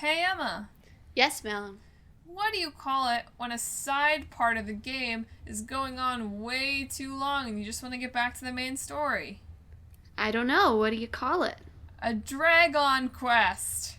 Hey Emma, Yes, Madelyn. what do you call it when a side part of the game is going on way too long and you just want to get back to the main story? I don't know. What do you call it? A Dragon Quest.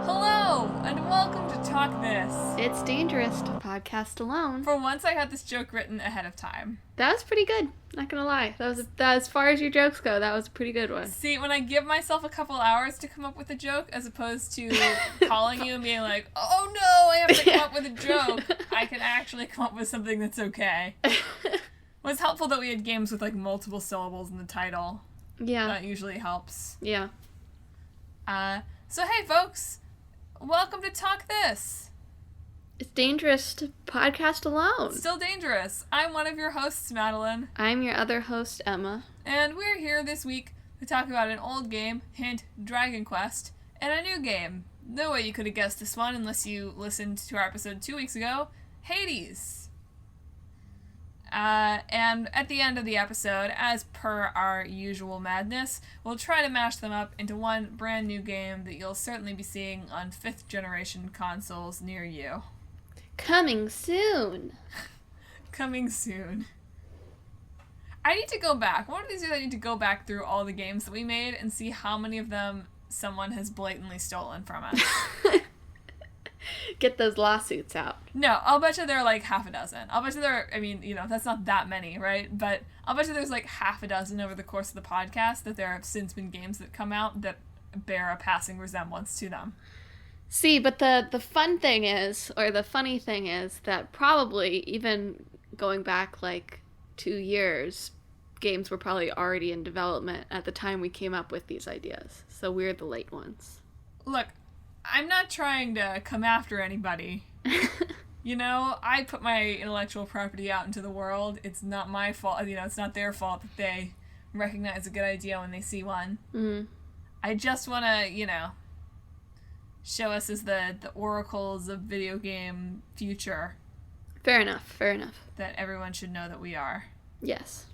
Hello, and welcome to Talk This. It's dangerous to podcast alone. For once, I had this joke written ahead of time. That was pretty good. Not gonna lie. That was as far as your jokes go. That was a pretty good one. See, when I give myself a couple hours to come up with a joke, as opposed to calling you and being like, oh no, I have to come up with a joke, I can actually come up with something that's okay. It was helpful that we had games with like multiple syllables in the title. Yeah. That usually helps. Yeah. So hey folks, welcome to Talk This. It's dangerous to podcast alone. Still dangerous. I'm one of your hosts, Madelyn. I'm your other host, Emma. And we're here this week to talk about an old game, hint, Dragon Quest, and a new game. No way you could have guessed this one unless you listened to our episode 2 weeks ago, Hades. And at the end of the episode, as per our usual madness, we'll try to mash them up into one brand new game that you'll certainly be seeing on 5th generation consoles near you. Coming soon. Coming soon. I need to go back. One of these days I need to go back through all the games that we made and see how many of them someone has blatantly stolen from us. Get those lawsuits out. No, I'll bet you there are like half a dozen. I'll bet you there are, I mean, you know, that's not that many, right? But I'll bet you there's like half a dozen over the course of the podcast that there have since been games that come out that bear a passing resemblance to them. See, but the fun thing is, or the funny thing is, that probably even going back like 2 years, games were probably already in development at the time we came up with these ideas. So we're the late ones. Look, I'm not trying to come after anybody. You know, I put my intellectual property out into the world. It's not my fault, you know, it's not their fault that they recognize a good idea when they see one. Mm-hmm. I just want to, you know, show us as the oracles of video game future. Fair enough, fair enough. That everyone should know that we are. Yes.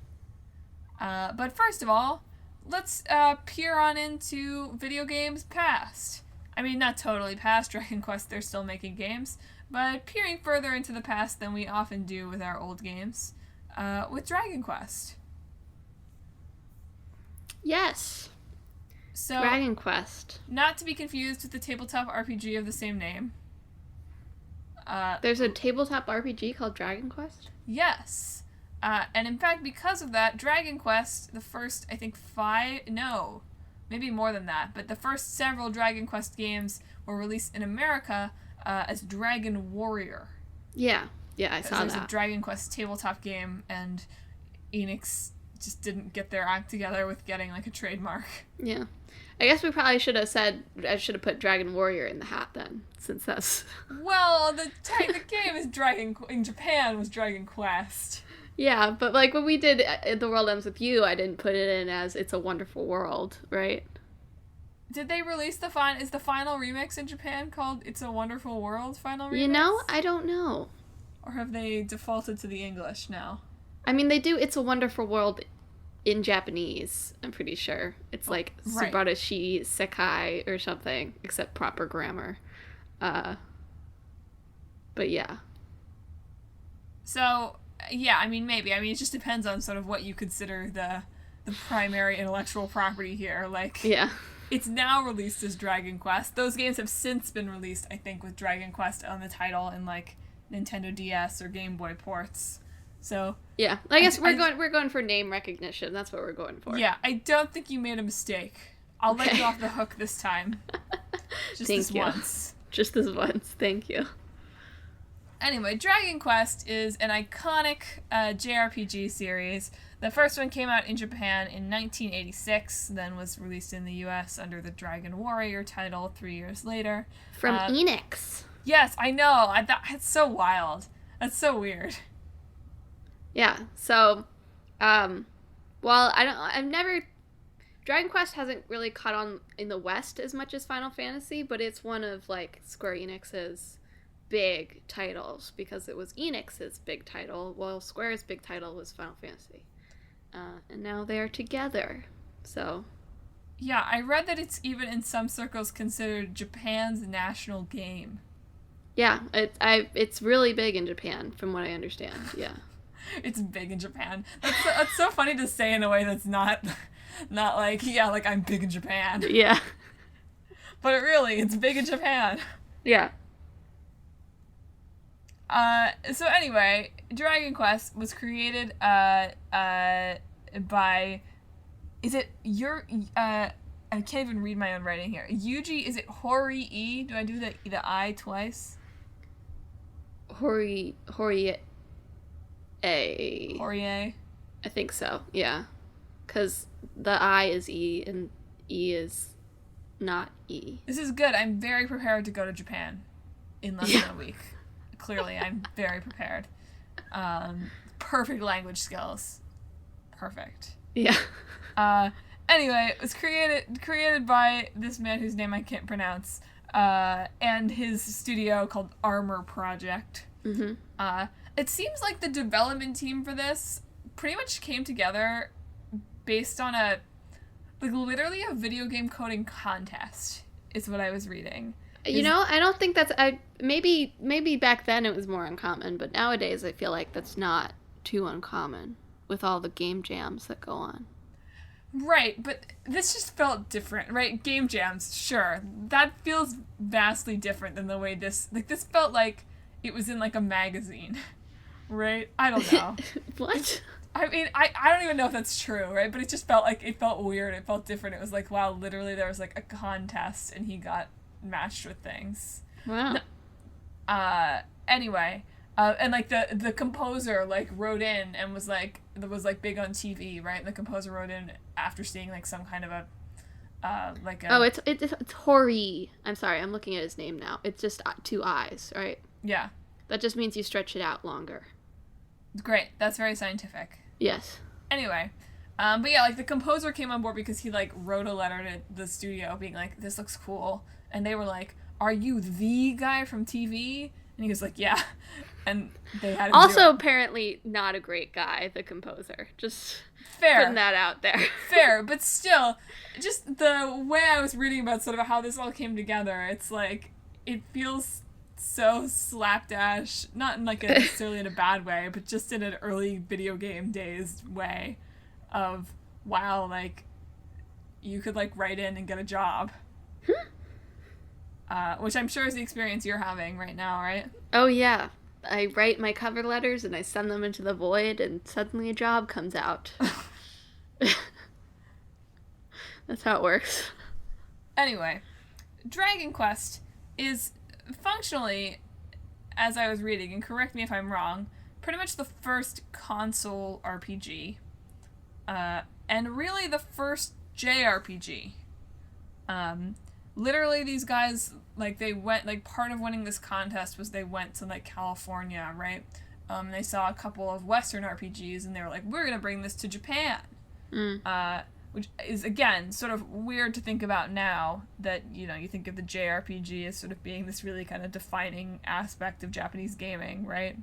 But first of all, let's peer on into video games past. I mean, not totally past. Dragon Quest, they're still making games. But peering further into the past than we often do with our old games. With Dragon Quest. Yes. So, Dragon Quest. Not to be confused with the tabletop RPG of the same name. There's a tabletop RPG called Dragon Quest? Yes. And in fact, because of that, Dragon Quest, the first, I think, maybe more than that, but the first several Dragon Quest games were released in America as Dragon Warrior. Yeah, I saw that. There's a Dragon Quest tabletop game, and Enix just didn't get their act together with getting, like, a trademark. Yeah. I guess we probably should have put Dragon Warrior in the hat then, since that's... Well, the game is in Japan was Dragon Quest. Yeah, but like when we did The World Ends With You, I didn't put it in as It's a Wonderful World, right? Did they release is the final remix in Japan called It's a Wonderful World final remix? You know, I don't know. Or have they defaulted to the English now? I mean, they do It's a Wonderful World in Japanese, I'm pretty sure. It's like right. Subarashi Sekai or something, except proper grammar. But yeah. So, yeah, I mean, maybe. I mean, it just depends on sort of what you consider the primary intellectual property here. Like, yeah. It's now released as Dragon Quest. Those games have since been released, I think, with Dragon Quest on the title in, like, Nintendo DS or Game Boy ports. So... Yeah, I guess we're going for name recognition. That's what we're going for. Yeah, I don't think you made a mistake. I'll let you off the hook this time. Just once. Just this once. Thank you. Anyway, Dragon Quest is an iconic JRPG series. The first one came out in Japan in 1986, then was released in the US under the Dragon Warrior title 3 years lator. From Enix. Yes, I know. That's so wild. That's so weird. Yeah, so, well, I've never Dragon Quest hasn't really caught on in the West as much as Final Fantasy, but it's one of like Square Enix's big titles because it was Enix's big title, while Square's big title was Final Fantasy. And now they're together. So Yeah, I read that it's even in some circles considered Japan's national game. yeah, it's really big in Japan, from what I understand. Yeah, It's big in Japan. That's so funny to say in a way that's not like, yeah, like I'm big in Japan. yeah, But really, it's big in Japan. yeah. So anyway, Dragon Quest was created by, is it your I can't even read my own writing here. Yuji, is it Horii? Do I do the I twice? Horie. Horie. I think so. Yeah, because the I is E and E is not E. This is good. I'm very prepared to go to Japan in less than a week. Clearly, I'm very prepared. Perfect language skills. Perfect. Yeah. Anyway, it was created by this man whose name I can't pronounce, and his studio called Armor Project. Mm-hmm. It seems like the development team for this pretty much came together based on literally a video game coding contest, is what I was reading. You know, I don't think that's... maybe back then it was more uncommon, but nowadays I feel like that's not too uncommon with all the game jams that go on. Right, but this just felt different, right? Game jams, sure. That feels vastly different than the way this felt like it was in like a magazine, right? I don't know. What? I mean, I don't even know if that's true, right? But it just felt weird. It felt different. It was like, wow, literally there was like a contest and he got matched with things. Wow. Anyway, and like the composer like wrote in and was like big on TV, right? And the composer wrote in after seeing like some kind of a it's Hori. I'm sorry, I'm looking at his name now. It's just two eyes, right? Yeah. That just means you stretch it out longer. Great. That's very scientific. Yes. Anyway, but yeah, like the composer came on board because he like wrote a letter to the studio being like, this looks cool, and they were like, are you the guy from TV? And he was like, yeah. And they had him also do it. Apparently not a great guy, the composer. Just Fair. putting that out there. Fair, but still, just the way I was reading about sort of how this all came together, it's like, it feels so slapdash, not in like necessarily in a bad way, but just in an early video game days way of, wow, like, you could like write in and get a job. Which I'm sure is the experience you're having right now, right? Oh yeah. I write my cover letters and I send them into the void and suddenly a job comes out. That's how it works. Anyway, Dragon Quest is functionally, as I was reading, and correct me if I'm wrong, pretty much the first console RPG. And really the first JRPG. Literally these guys, like, they went, like, part of winning this contest was they went to, like, California, right? They saw a couple of Western RPGs, and they were like, we're gonna bring this to Japan. Which is, again, sort of weird to think about now, that, you know, you think of the JRPG as sort of being this really kind of defining aspect of Japanese gaming, right?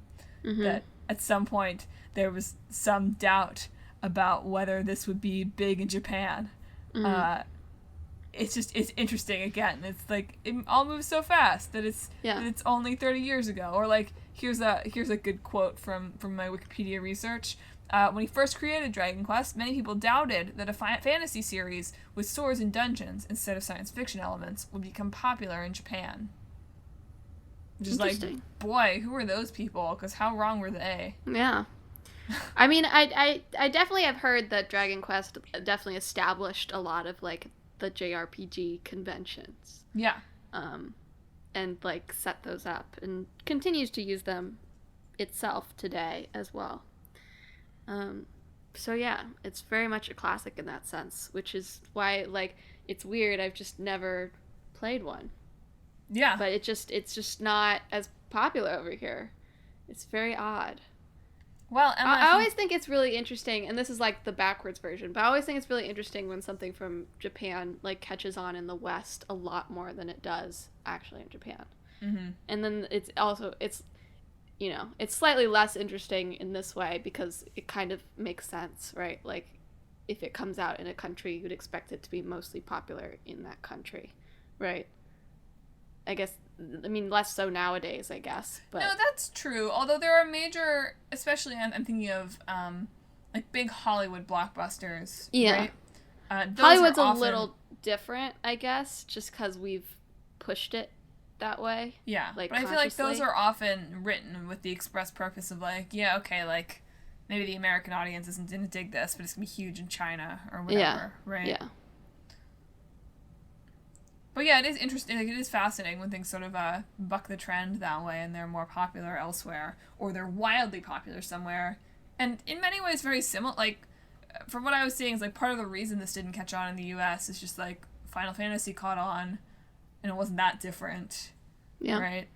Mm-hmm. That at some point there was some doubt about whether this would be big in Japan. Mm-hmm. It's interesting, again. It's like, it all moves so fast that it's only 30 years ago. Or like, here's a good quote from my Wikipedia research. When he first created Dragon Quest, many people doubted that a fantasy series with swords and dungeons instead of science fiction elements would become popular in Japan. Which is like, boy, who were those people? Because how wrong were they? Yeah. I mean, I definitely have heard that Dragon Quest definitely established a lot of, like, the JRPG conventions. Yeah. And, like, set those up and continues to use them itself today as well. So yeah, it's very much a classic in that sense, which is why, like, it's weird. I've just never played one. Yeah. But it's just not as popular over here. It's very odd. Well, Emma, I always think it's really interesting, and this is like the backwards version, but I always think it's really interesting when something from Japan like catches on in the West a lot more than it does actually in Japan. Mm-hmm. And then it's you know, it's slightly less interesting in this way because it kind of makes sense, right? Like, if it comes out in a country, you'd expect it to be mostly popular in that country, right? I guess, I mean, less so nowadays, I guess. But no, that's true. Although there are major, especially I'm thinking of like big Hollywood blockbusters. yeah, right? Hollywood's often, a little different, I guess, just because we've pushed it that way. Yeah, like, but I feel like those are often written with the express purpose of like, yeah, okay, like maybe the American audience isn't gonna dig this, but it's gonna be huge in China or whatever, right? Yeah. But yeah, it is interesting. Like, it is fascinating when things sort of buck the trend that way, and they're more popular elsewhere, or they're wildly popular somewhere, and in many ways very similar. Like, from what I was seeing, is like part of the reason this didn't catch on in the U.S. is just like Final Fantasy caught on, and it wasn't that different. Yeah. Right.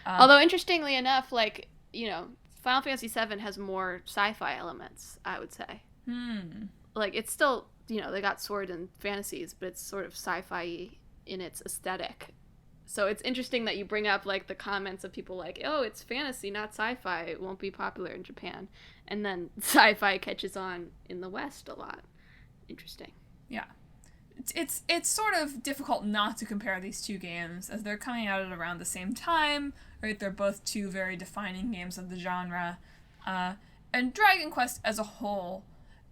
Although interestingly enough, like, you know, Final Fantasy VII has more sci-fi elements, I would say. Like, it's still, you know, they got sword and fantasies, but it's sort of sci-fi in its aesthetic. So it's interesting that you bring up, like, the comments of people like, oh, it's fantasy, not sci-fi. It won't be popular in Japan. And then sci-fi catches on in the West a lot. Interesting. Yeah. It's sort of difficult not to compare these two games, as they're coming out at around the same time, right? They're both two very defining games of the genre. And Dragon Quest as a whole,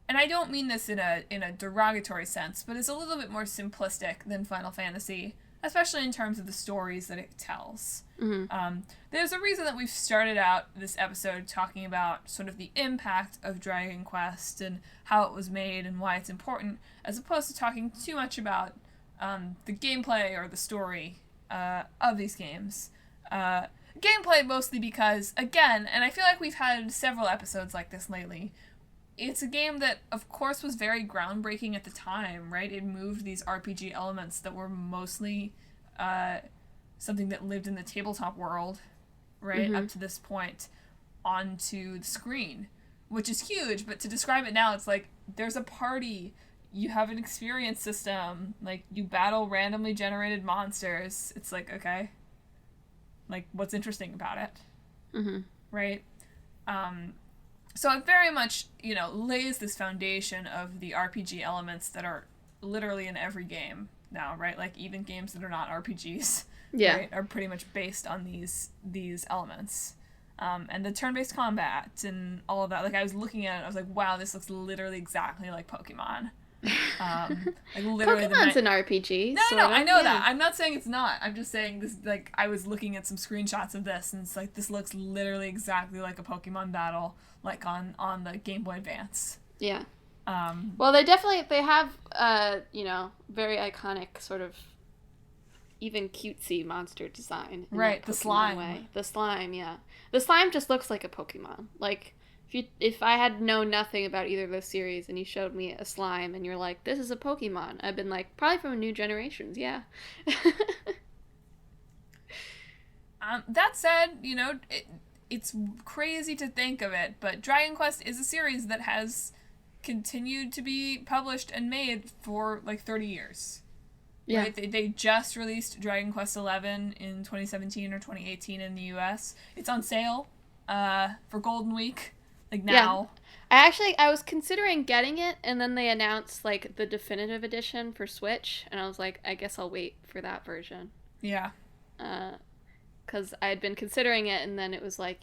and I don't mean this in a derogatory sense, but it's a little bit more simplistic than Final Fantasy, especially in terms of the stories that it tells. Mm-hmm. There's a reason that we've started out this episode talking about sort of the impact of Dragon Quest and how it was made and why it's important, as opposed to talking too much about the gameplay or the story of these games. Gameplay mostly because, again, and I feel like we've had several episodes like this lately, it's a game that, of course, was very groundbreaking at the time, right? It moved these RPG elements that were mostly something that lived in the tabletop world, right, up to this point, onto the screen, which is huge. But to describe it now, it's like, there's a party, you have an experience system, like, you battle randomly generated monsters. It's like, okay, like, what's interesting about it, right? So it very much, you know, lays this foundation of the RPG elements that are literally in every game now, right? Like, even games that are not RPGs, right, are pretty much based on these elements. And the turn-based combat and all of that. Like, I was looking at it, I was like, wow, this looks literally exactly like Pokemon. Like, literally Pokemon's an RPG. No, I know that. I'm not saying it's not. I'm just saying this, like, I was looking at some screenshots of this, and it's like, this looks literally exactly like a Pokemon battle, like on the Game Boy Advance. Yeah. Well, they have, you know, very iconic sort of even cutesy monster design. Right, the slime. Way. The slime, yeah. The slime just looks like a Pokemon. Like, if I had known nothing about either of those series and you showed me a slime and you're like, this is a Pokemon, I've been like, probably from New Generations, yeah. That said, you know, it's crazy to think of it, but Dragon Quest is a series that has continued to be published and made for like 30 years. Yeah. Right? They just released Dragon Quest XI in 2017 or 2018 in the US. It's on sale for Golden Week. Like, now. Yeah. I was considering getting it, and then they announced, like, the definitive edition for Switch, and I was like, I guess I'll wait for that version. Yeah. Because I had been considering it, and then it was like,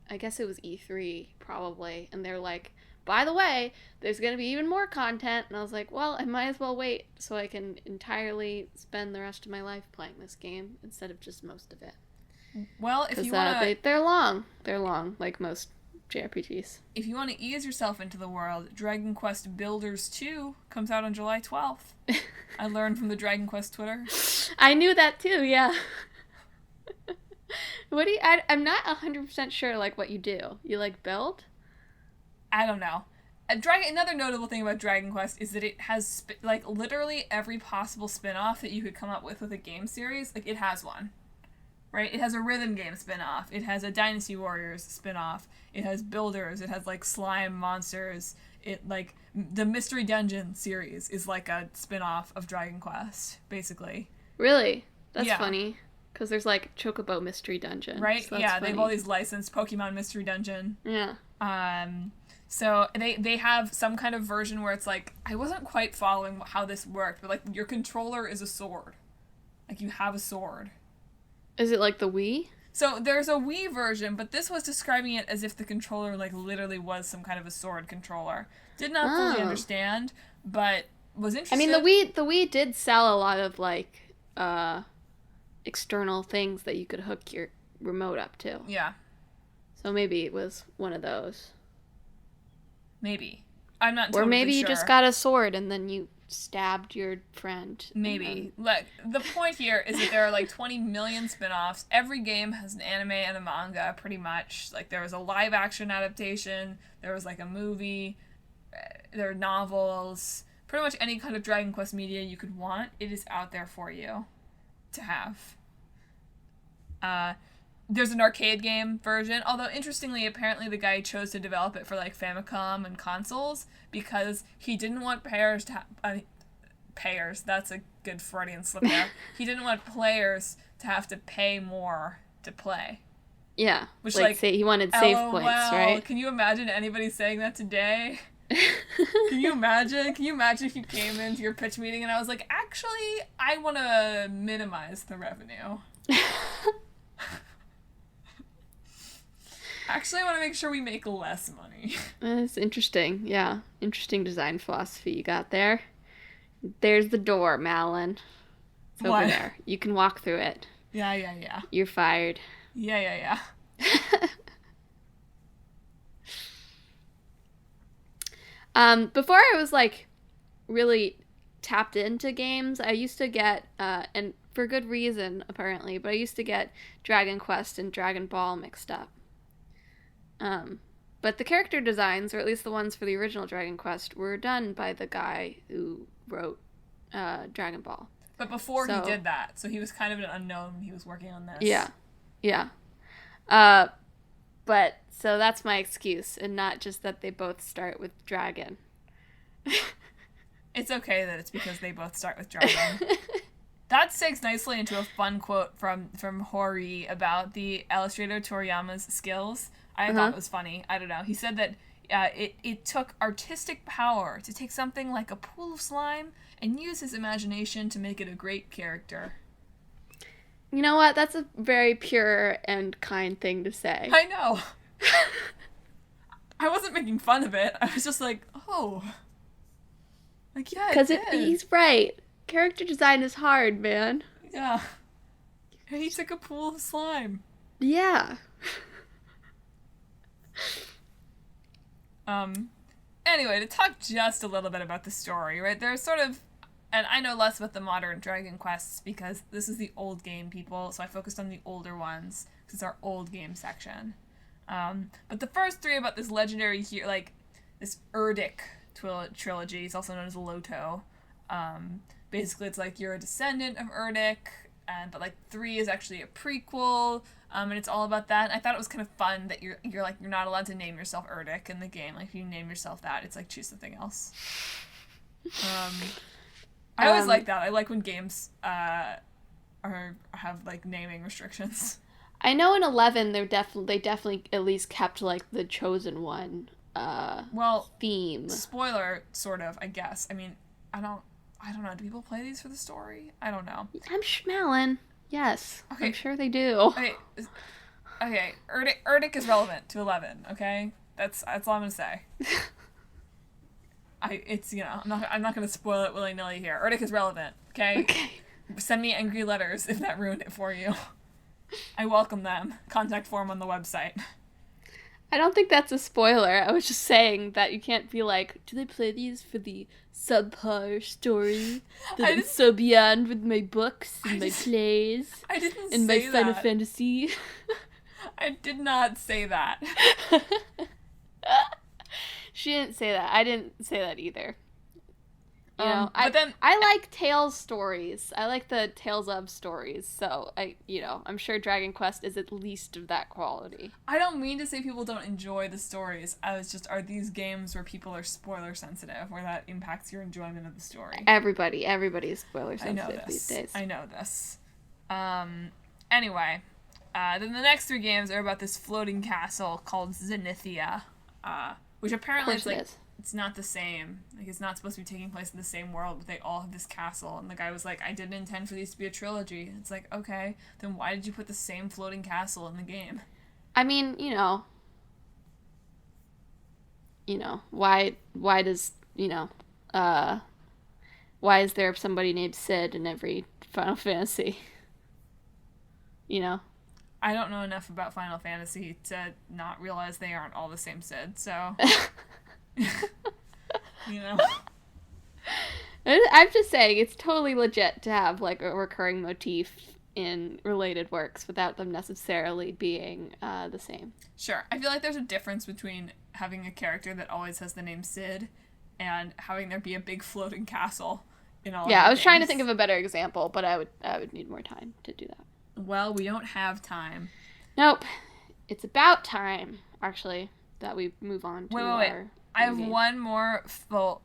I guess it was E3, probably, and they're like, by the way, there's going to be even more content, and I was like, well, I might as well wait so I can entirely spend the rest of my life playing this game instead of just most of it. Well, if you want to... They're long, like most JRPGs. If you want to ease yourself into the world, Dragon Quest Builders 2 comes out on July 12th. I learned from the Dragon Quest Twitter. I knew that too, yeah. I'm not 100% sure, like, what you do. You, like, build? I don't know. Another notable thing about Dragon Quest is that it has, like, literally every possible spin-off that you could come up with a game series. Like, it has one. right? It has a rhythm game spin-off. It has a Dynasty Warriors spin-off. It has builders. It has, like, slime monsters. It, like, the Mystery Dungeon series is, like, a spin-off of Dragon Quest, basically. Really? That's funny. Because there's, like, Chocobo Mystery Dungeon. Right? So yeah, funny. they have all these licensed Pokemon Mystery Dungeon. Yeah. So they have some kind of version where it's like, I wasn't quite following how this worked, but, like, your controller is a sword. Like, you have a sword. Is it like the Wii? So there's a Wii version, but this was describing it as if the controller, like, literally was some kind of a sword controller. Did not fully understand, but was interested. I mean, the Wii did sell a lot of, like, external things that you could hook your remote up to. Yeah. So maybe it was one of those. Maybe. I'm not totally Or maybe sure. you just got a sword and then you stabbed your friend. Maybe. Like, the point here is that there are, like, 20 million spin-offs. Every game has an anime and a manga, pretty much. Like, there was a live-action adaptation. There was, like, a movie. There are novels. Pretty much any kind of Dragon Quest media you could want, it is out there for you to have. There's an arcade game version, although interestingly, apparently the guy chose to develop it for, like, Famicom and consoles because he didn't want payers to payers, that's a good Freudian slip there. He didn't want players to have to pay more to play. Yeah, which, like say he wanted save points, right? Can you imagine anybody saying that today? Can you imagine? Can you imagine if you came into your pitch meeting and I was like, actually, I want to minimize the revenue. Actually, I want to make sure we make less money. That's interesting. Yeah, interesting design philosophy you got there. There's the door, Madelyn. It's over there. You can walk through it. Yeah. You're fired. Yeah. Before I was, like, really tapped into games, I used to get, and for good reason, apparently, but I used to get Dragon Quest and Dragon Ball mixed up. But the character designs, or at least the ones for the original Dragon Quest, were done by the guy who wrote Dragon Ball. But before he did that, so he was kind of an unknown when he was working on this. Yeah. But, so that's my excuse, and not just that they both start with dragon. It's okay that it's because they both start with dragon. That segues nicely into a fun quote from Hori about the illustrator Toriyama's skills. I thought it was funny. I don't know. He said that it took artistic power to take something like a pool of slime and use his imagination to make it a great character. You know what? That's a very pure and kind thing to say. I know. I wasn't making fun of it. I was just like, oh. Like, yeah, because he's right. Character design is hard, man. Yeah. And he took a pool of slime. Yeah. Anyway, to talk just a little bit about the story, right? There's sort of, and I know less about the modern Dragon Quests because this is the old game people, so I focused on the older ones because it's our old game section. But the first three about this legendary, like, this Erdic trilogy, it's also known as Loto. Basically, it's like you're a descendant of Erdic, but like 3 is actually a prequel, and it's all about that. And I thought it was kind of fun that you're not allowed to name yourself Erdic in the game. Like, if you name yourself that, it's like choose something else. I always like that. I like when games have like naming restrictions. I know in 11 they definitely at least kept like the chosen one theme. Spoiler, sort of, I guess. I mean, I don't know. Do people play these for the story? I don't know. I'm Madelyn. Yes. Okay. I'm sure they do. Okay. Erdic is relevant to 11. Okay, that's all I'm gonna say. I'm not gonna spoil it willy nilly here. Erdic is relevant. Okay. Send me angry letters if that ruined it for you. I welcome them. Contact form on the website. I don't think that's a spoiler. I was just saying that you can't be like, do they play these for the subpar story that I'm so beyond with my books and my plays and my Final Fantasy? I did not say that. She didn't say that. I didn't say that either. You know, but then I like Tales stories. I like the Tales of stories. So I'm sure Dragon Quest is at least of that quality. I don't mean to say people don't enjoy the stories. Are these games where people are spoiler sensitive, where that impacts your enjoyment of the story? Everybody is spoiler sensitive these days. I know this. Anyway, then the next 3 games are about this floating castle called Zenithia, which apparently it's not the same. Like, it's not supposed to be taking place in the same world, but they all have this castle. And the guy was like, I didn't intend for these to be a trilogy. It's like, okay, then why did you put the same floating castle in the game? I mean, why does, why is there somebody named Sid in every Final Fantasy? I don't know enough about Final Fantasy to not realize they aren't all the same Sid, so... I'm just saying, it's totally legit to have, like, a recurring motif in related works without them necessarily being the same. Sure. I feel like there's a difference between having a character that always has the name Sid and having there be a big floating castle in all I was trying to think of a better example, but I would need more time to do that. Well, we don't have time. Nope. It's about time, actually, that we move on to Wait. I have one more, I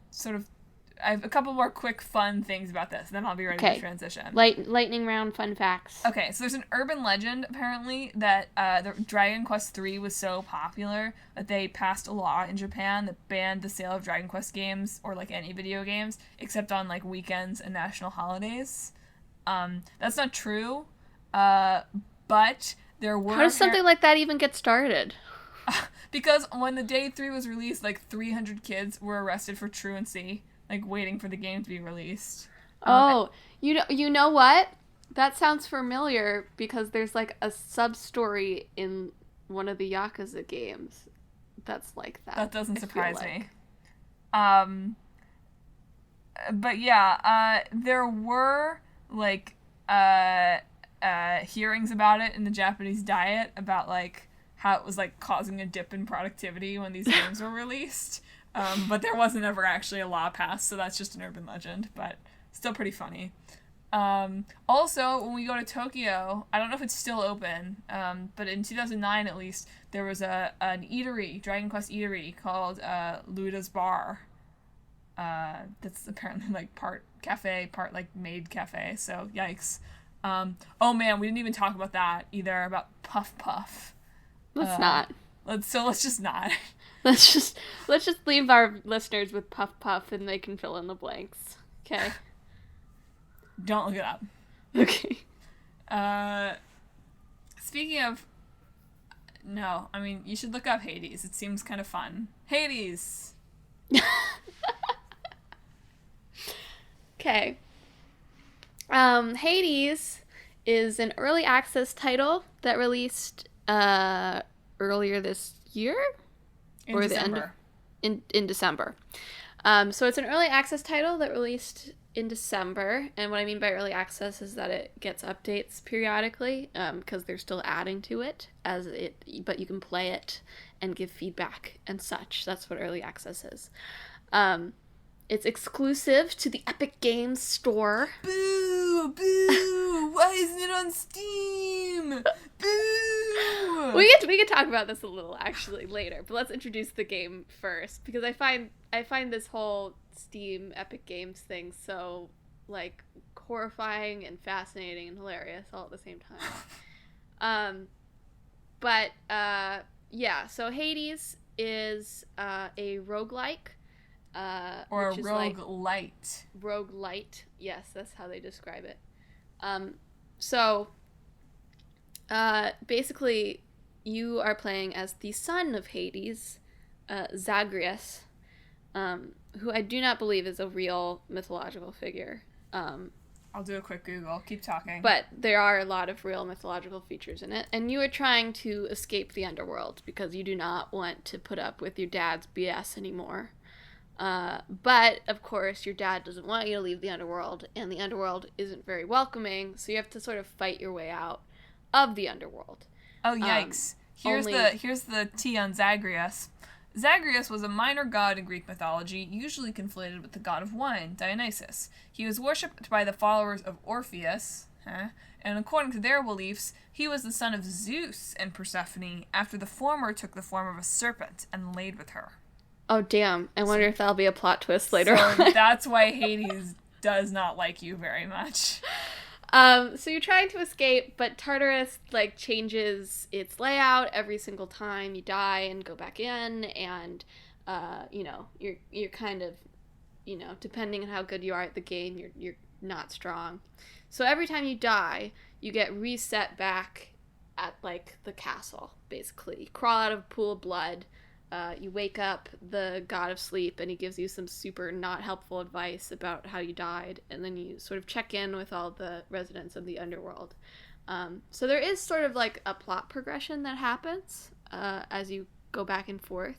have a couple more quick fun things about this, then I'll be ready to transition. Lightning round fun facts. Okay, so there's an urban legend, apparently, that the Dragon Quest III was so popular that they passed a law in Japan that banned the sale of Dragon Quest games, or, like, any video games, except on, like, weekends and national holidays. That's not true, but there were... How does something like that even get started? Because when the Day 3 was released, like, 300 kids were arrested for truancy, like, waiting for the game to be released. You know what? That sounds familiar because there's, like, a sub-story in one of the Yakuza games that's like that. That doesn't surprise me. But yeah, there were, like, hearings about it in the Japanese Diet about, like, how it was, like, causing a dip in productivity when these games were released. But there wasn't ever actually a law passed, so that's just an urban legend, but still pretty funny. Also, when we go to Tokyo, I don't know if it's still open, but in 2009 at least, there was an eatery, Dragon Quest eatery, called Luda's Bar. That's apparently, like, part cafe, part, like, maid cafe, so yikes. Oh man, we didn't even talk about that either, about Puff Puff. Let's not. Let's just not. Let's just leave our listeners with Puff Puff and they can fill in the blanks. Okay. Don't look it up. Okay. Speaking of... No, I mean, you should look up Hades. It seems kind of fun. Hades! Okay. Hades is an early access title that released earlier this year? In December. In December. So it's an early access title that released in December, and what I mean by early access is that it gets updates periodically, because they're still adding to it but you can play it and give feedback and such. That's what early access is. It's exclusive to the Epic Games Store. Boo! Boo! Why isn't it on Steam? Boo! We could talk about this a little actually later, but let's introduce the game first, because I find this whole Steam Epic Games thing so, like, horrifying and fascinating and hilarious all at the same time. So Hades is a roguelike. Or a roguelite. Roguelite, yes, that's how they describe it. Basically, you are playing as the son of Hades, Zagreus, who I do not believe is a real mythological figure. I'll do a quick Google. Keep talking. But there are a lot of real mythological features in it, and you are trying to escape the underworld because you do not want to put up with your dad's BS anymore. But, of course, your dad doesn't want you to leave the underworld, and the underworld isn't very welcoming, so you have to sort of fight your way out of the underworld. Oh, yikes. Here's the tea on Zagreus. Zagreus was a minor god in Greek mythology, usually conflated with the god of wine, Dionysus. He was worshipped by the followers of Orpheus, and according to their beliefs, he was the son of Zeus and Persephone after the former took the form of a serpent and laid with her. Oh, damn. I wonder if that'll be a plot twist later on. That's why Hades does not like you very much. So you're trying to escape, but Tartarus, like, changes its layout every single time you die and go back in, and, you're kind of, depending on how good you are at the game, you're not strong. So every time you die, you get reset back at, like, the castle, basically. You crawl out of a pool of blood, you wake up the god of sleep, and he gives you some super not helpful advice about how you died, and then you sort of check in with all the residents of the underworld. So there is sort of like a plot progression that happens as you go back and forth.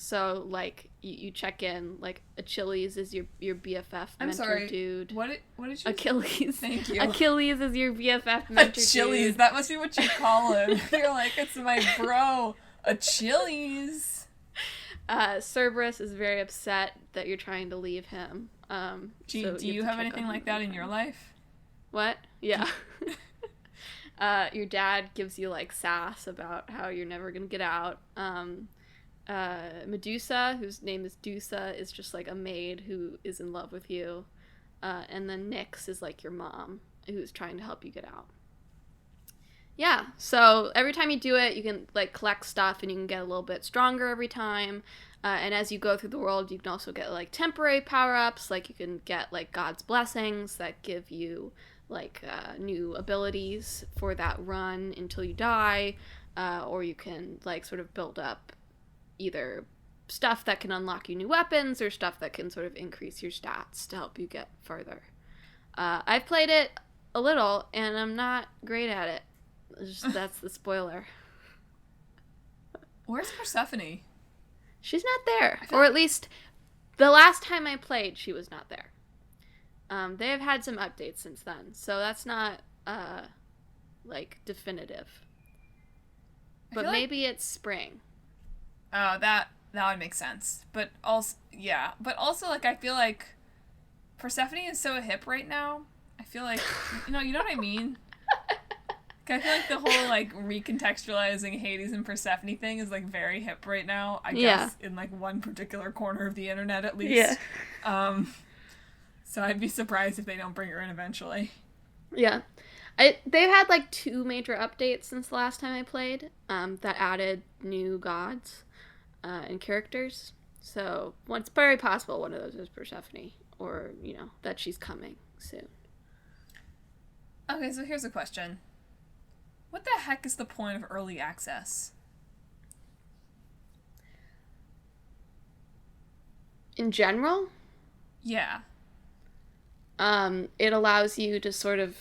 So like you check in, like Achilles is your BFF mentor dude. What did you Achilles. Thank you. Achilles is your BFF mentor Achilles, dude. that must be what you call him. You're like, it's my bro, Achilles. Cerberus is very upset that you're trying to leave him. Do you have anything like that in your life? What? Yeah. Your dad gives you like sass about how you're never gonna get out. Medusa, whose name is Dusa, is just like a maid who is in love with you. And then Nyx is like your mom who's trying to help you get out. Yeah, so every time you do it, you can like collect stuff and you can get a little bit stronger every time. And as you go through the world, you can also get like temporary power-ups, like you can get like God's blessings that give you like new abilities for that run until you die, or you can like sort of build up either stuff that can unlock you new weapons or stuff that can sort of increase your stats to help you get further. I've played it a little and I'm not great at it. That's the spoiler. Where's Persephone? She's not there. Or at least the last time I played, she was not there. They have had some updates since then, so that's not, like, definitive. But maybe it's spring. Oh, that would make sense. But also, yeah. But also, like, I feel like Persephone is so hip right now. I feel like, you know what I mean? I feel like the whole, like, recontextualizing Hades and Persephone thing is, like, very hip right now. I guess in, like, one particular corner of the internet, at least. Yeah. So I'd be surprised if they don't bring her in eventually. Yeah. They've had, like, 2 major updates since the last time I played that added new gods and characters. So it's very possible one of those is Persephone, or, that she's coming soon. Okay, so here's a question. What the heck is the point of early access? In general? Yeah. It allows you to sort of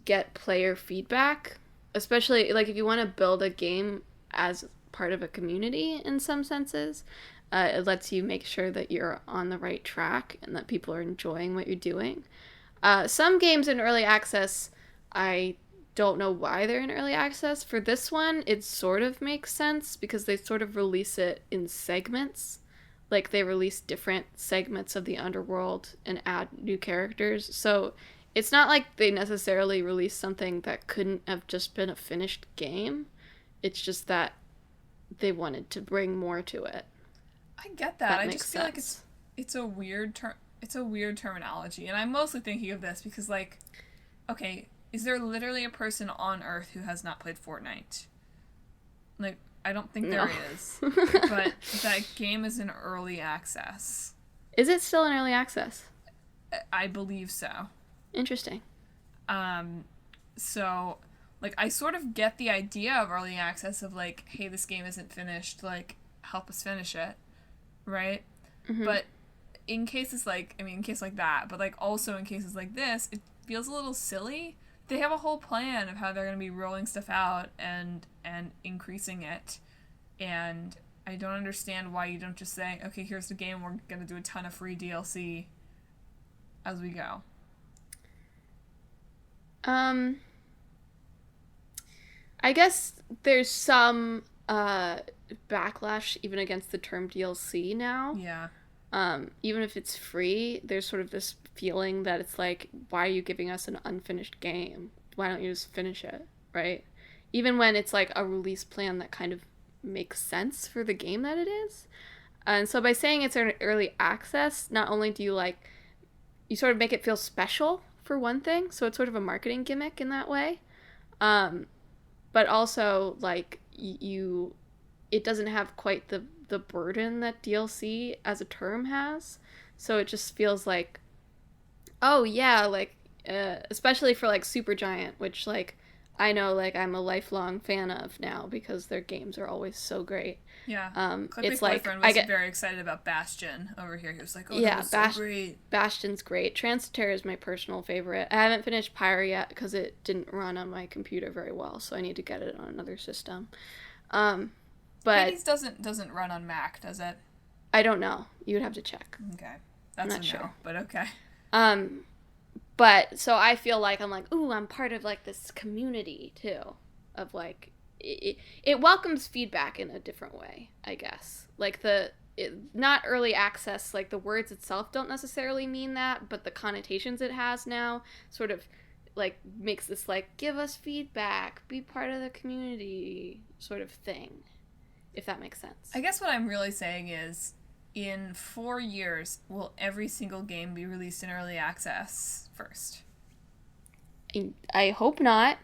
get player feedback, especially, like, if you want to build a game as part of a community in some senses. It lets you make sure that you're on the right track and that people are enjoying what you're doing. Some games in early access, I don't know why they're in early access. For this one, it sort of makes sense because they sort of release it in segments. Like, they release different segments of the underworld and add new characters. So it's not like they necessarily release something that couldn't have just been a finished game. It's just that they wanted to bring more to it. I get that. I just feel like it's a weird terminology, and I'm mostly thinking of this because, like, okay, is there literally a person on Earth who has not played Fortnite? Like, I don't think there is. But that game is in early access. Is it still in early access? I believe so. Interesting. So, like, I sort of get the idea of early access of, like, hey, this game isn't finished, like, help us finish it, right? Mm-hmm. But in cases like that, but, like, also in cases like this, it feels a little silly. They have a whole plan of how they're going to be rolling stuff out and increasing it, and I don't understand why you don't just say, okay, here's the game, we're going to do a ton of free DLC as we go. I guess there's some backlash even against the term DLC now. Yeah. Even if it's free, there's sort of this feeling that it's like, why are you giving us an unfinished game? Why don't you just finish it, right? Even when it's like a release plan that kind of makes sense for the game that it is. And so by saying it's an early access, not only do you sort of make it feel special for one thing, so it's sort of a marketing gimmick in that way. But also, like, it doesn't have quite the burden that DLC as a term has. So it just feels like, oh yeah, like, especially for like Supergiant, which like I know like I'm a lifelong fan of now because their games are always so great. Yeah. It's my like boyfriend was very excited about Bastion over here. He was like, "Oh, that was so great." Bastion's great. Transiterra is my personal favorite. I haven't finished Pyre yet because it didn't run on my computer very well, so I need to get it on another system. But Hades doesn't run on Mac, does it? I don't know. You would have to check. Okay, that's not sure, but okay. But so I feel like I'm like, ooh, I'm part of like this community too, of like it welcomes feedback in a different way, I guess. Like not early access, like the words itself don't necessarily mean that, but the connotations it has now sort of like makes this like give us feedback, be part of the community sort of thing, if that makes sense. I guess what I'm really saying is, in 4 years, will every single game be released in early access first? I hope not.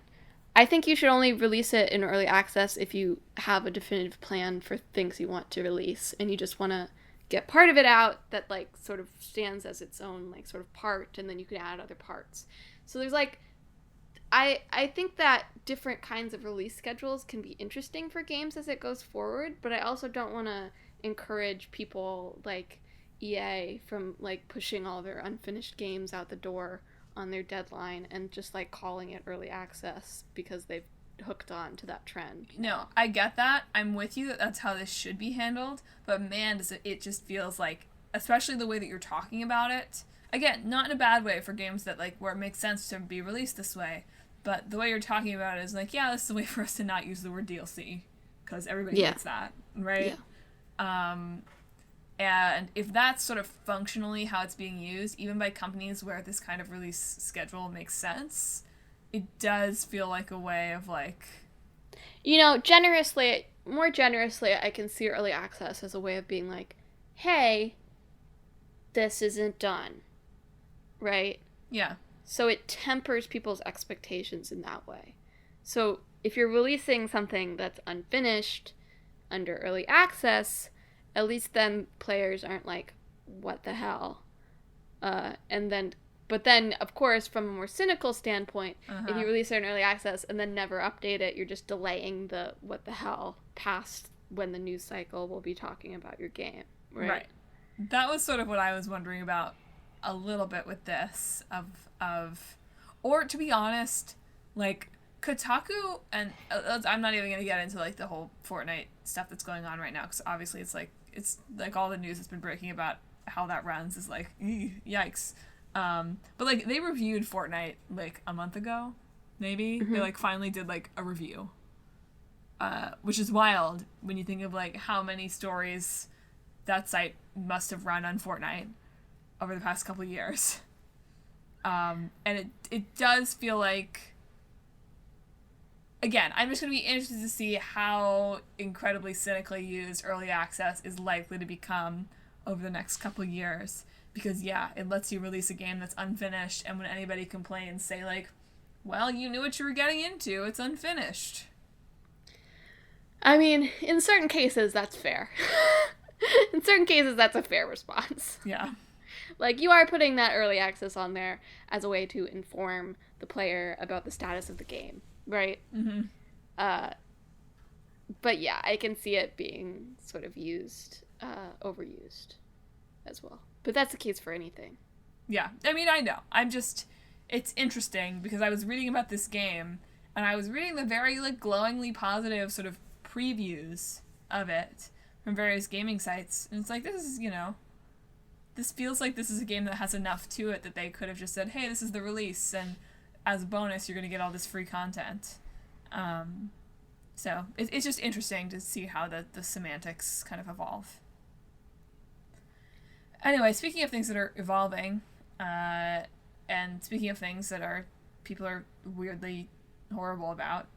I think you should only release it in early access if you have a definitive plan for things you want to release and you just want to get part of it out that like sort of stands as its own like sort of part, and then you can add other parts. So there's like I think that different kinds of release schedules can be interesting for games as it goes forward, but I also don't want to encourage people like EA from like pushing all their unfinished games out the door on their deadline and just like calling it early access because they've hooked on to that trend. No, I get that. I'm with you that that's how this should be handled, but man, it just feels like, especially the way that you're talking about it, again, not in a bad way for games that like where it makes sense to be released this way, but the way you're talking about it is like, yeah, this is a way for us to not use the word DLC because everybody gets that, right? Yeah. And if that's sort of functionally how it's being used, even by companies where this kind of release schedule makes sense, it does feel like a way of like... You know, more generously, I can see early access as a way of being like, hey, this isn't done, right? Yeah. So it tempers people's expectations in that way. So if you're releasing something that's unfinished under early access, at least then players aren't like, what the hell? But then, of course, from a more cynical standpoint, if you release it in early access and then never update it, you're just delaying the what the hell past when the news cycle will be talking about your game, right? That was sort of what I was wondering about a little bit with this, or to be honest, like, Kotaku, and I'm not even going to get into, like, the whole Fortnite stuff that's going on right now, because obviously it's like all the news that's been breaking about how that runs is like, yikes. But like they reviewed Fortnite like a month ago, maybe. They like finally did like a review, which is wild when you think of like how many stories that site must have run on Fortnite over the past couple of years. And it does feel like, again, I'm just going to be interested to see how incredibly cynically used early access is likely to become over the next couple of years. Because, yeah, it lets you release a game that's unfinished, and when anybody complains, say, like, well, you knew what you were getting into. It's unfinished. I mean, in certain cases, that's fair. In certain cases, that's a fair response. Yeah. Like, you are putting that early access on there as a way to inform the player about the status of the game. Right? Mm-hmm. But yeah, I can see it being sort of used, overused as well. But that's the case for anything. Yeah. I mean, I know. It's interesting because I was reading about this game and I was reading the very, like, glowingly positive sort of previews of it from various gaming sites. And it's like, this is, this feels like this is a game that has enough to it that they could have just said, hey, this is the release, and as a bonus, you're going to get all this free content. So it's just interesting to see how the semantics kind of evolve. Anyway, speaking of things that are evolving, and speaking of things that people are weirdly horrible about,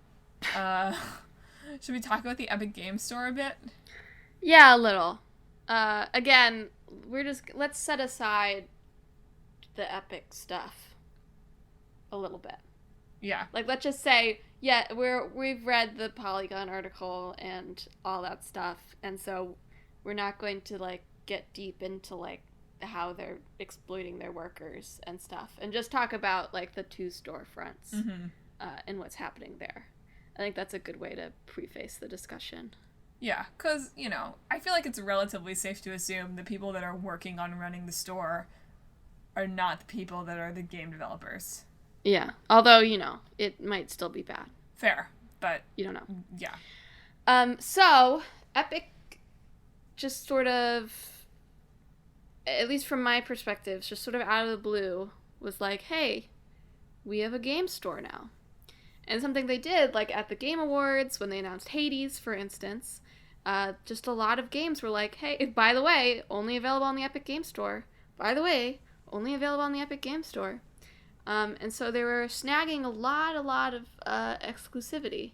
should we talk about the Epic Game Store a bit? Yeah, a little. Again, let's set aside the Epic stuff a little bit. Yeah. Like, let's just say, yeah, we've read the Polygon article and all that stuff, and so we're not going to, like, get deep into, like, how they're exploiting their workers and stuff, and just talk about, like, the two storefronts and what's happening there. I think that's a good way to preface the discussion. Yeah, because, I feel like it's relatively safe to assume the people that are working on running the store are not the people that are the game developers. Yeah, although, it might still be bad. Fair, but... You don't know. Yeah. So, Epic just sort of, at least from my perspective, just sort of out of the blue, was like, hey, we have a game store now. And something they did, like at the Game Awards, when they announced Hades, for instance, just a lot of games were like, hey, by the way, only available on the Epic Game Store. By the way, only available on the Epic Game Store. And so they were snagging a lot of exclusivity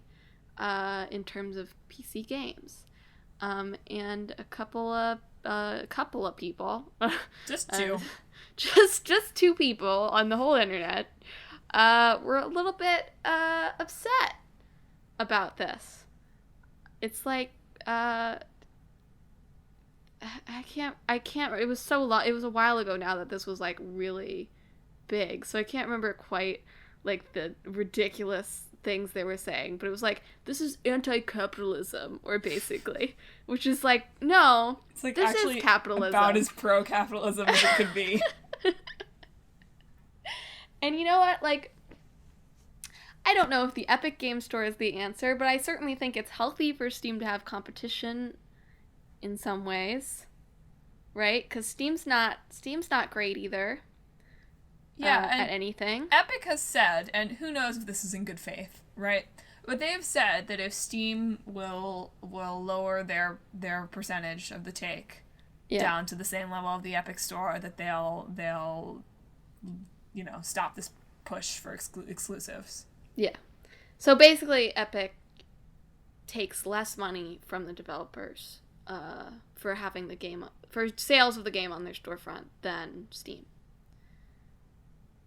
in terms of PC games. And a couple of people. Just two. Just two people on the whole internet were a little bit upset about this. It's like, I can't, it was so long, it was a while ago now that this was, like, really big, so I can't remember quite, like, the ridiculous things they were saying, but it was like, this is anti-capitalism, or basically, which is like, no, it's like, this actually is capitalism. About as pro-capitalism as it could be. And you know what, like, I don't know if the Epic Game Store is the answer, but I certainly think it's healthy for Steam to have competition in some ways, right? Because Steam's not great either. Yeah, at anything. Epic has said, and who knows if this is in good faith, right? But they have said that if Steam will lower their percentage of the take down to the same level of the Epic Store, that they'll stop this push for exclusives. Yeah. So basically, Epic takes less money from the developers for having the game, for sales of the game on their storefront than Steam.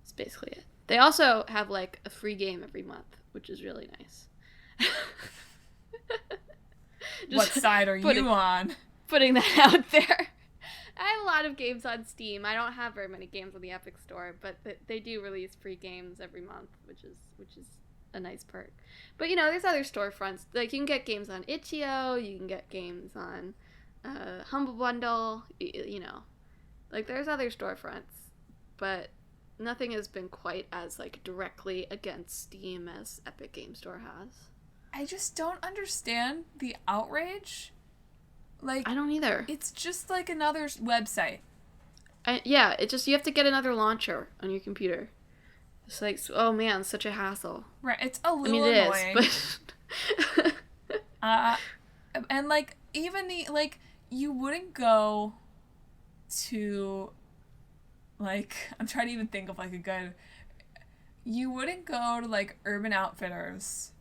That's basically it. They also have, like, a free game every month, which is really nice. What side are you on? Putting that out there. I have a lot of games on Steam. I don't have very many games on the Epic Store, but they do release free games every month, which is a nice perk. But, there's other storefronts. Like, you can get games on Itch.io, you can get games on Humble Bundle, Like, there's other storefronts, but nothing has been quite as, like, directly against Steam as Epic Game Store has. I just don't understand the outrage. Like, I don't either. It's just like another website. Yeah, it just, you have to get another launcher on your computer. It's like, oh man, such a hassle. Right, it's a little annoying. It is, but... and, like, even you wouldn't go to, like, I'm trying to even think of, like, you wouldn't go to, like, Urban Outfitters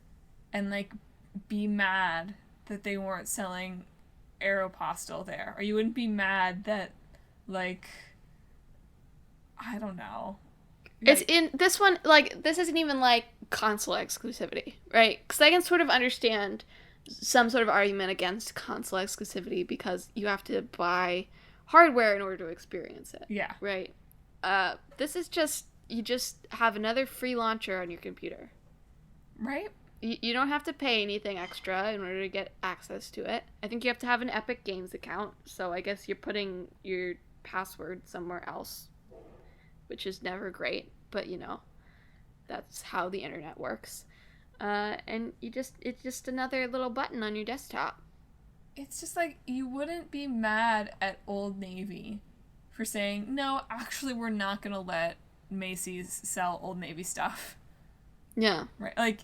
and, like, be mad that they weren't selling Aeropostale there. Or you wouldn't be mad that, like, I don't know. It's in this one, like, this isn't even, like, console exclusivity, right? Because I can sort of understand some sort of argument against console exclusivity because you have to buy hardware in order to experience it. Yeah. Right? This is just, you just have another free launcher on your computer. Right? You don't have to pay anything extra in order to get access to it. I think you have to have an Epic Games account, so I guess you're putting your password somewhere else, which is never great, but that's how the internet works. And it's just another little button on your desktop. It's just like, you wouldn't be mad at Old Navy for saying, no, actually, we're not going to let Macy's sell Old Navy stuff. Yeah. Right? Like,